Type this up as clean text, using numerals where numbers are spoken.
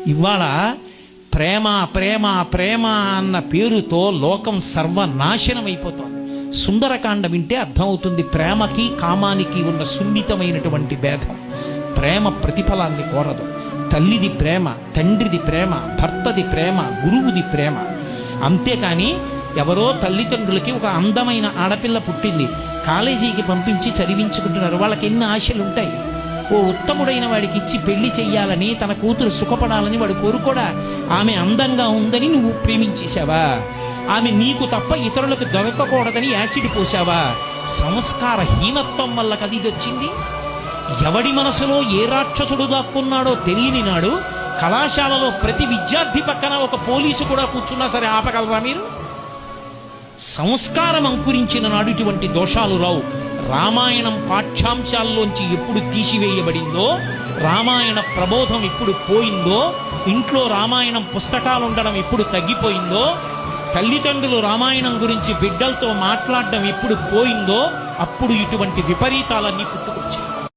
ఇవాళ ప్రేమ ప్రేమ ప్రేమ అన్న పేరుతో లోకం సర్వనాశనం అయిపోతోంది. సుందరకాండ వింటే అర్థమవుతుంది ప్రేమకి కామానికి ఉన్న సున్నితమైనటువంటి భేదం. ప్రేమ ప్రతిఫలాన్ని కోరదు. తల్లిది ప్రేమ, తండ్రిది ప్రేమ, భర్తది ప్రేమ, గురువుది ప్రేమ. అంతేకాని ఎవరో తల్లిదండ్రులకి ఒక అందమైన ఆడపిల్ల పుట్టింది, కాలేజీకి పంపించి చదివించుకుంటున్నారు. వాళ్ళకి ఎన్ని ఆశలు ఉంటాయి. ఓ ఉత్తముడైన వాడికి ఇచ్చి పెళ్లి చెయ్యాలని, తన కూతురు సుఖపడాలని వాడు కోరుకోడా? ఆమె అందంగా ఉందని నువ్వు ప్రేమించేశావా? ఆమె నీకు తప్ప ఇతరులకు దొరకకూడదని యాసిడ్ పోసావా? సంస్కార హీనత్వం వల్ల కది వచ్చింది. ఎవడి మనసులో ఏ రాక్షసుడు దాక్కున్నాడో తెలియని నాడు కళాశాలలో ప్రతి విద్యార్థి పక్కన ఒక పోలీసు కూడా కూర్చున్నా సరే ఆపగలరా మీరు? సంస్కారం అంకురించిన నాడు ఇటువంటి దోషాలు రావు. రామాయణం పాఠ్యాంశాల్లోంచి ఎప్పుడు తీసివేయబడిందో, రామాయణ ప్రబోధం ఎప్పుడు పోయిందో, ఇంట్లో రామాయణం పుస్తకాలు ఉండడం ఎప్పుడు తగ్గిపోయిందో, తల్లిదండ్రులు రామాయణం గురించి బిడ్డలతో మాట్లాడడం ఎప్పుడు పోయిందో, అప్పుడు ఇటువంటి విపరీతాలన్నీ పుట్టుకొచ్చాయి.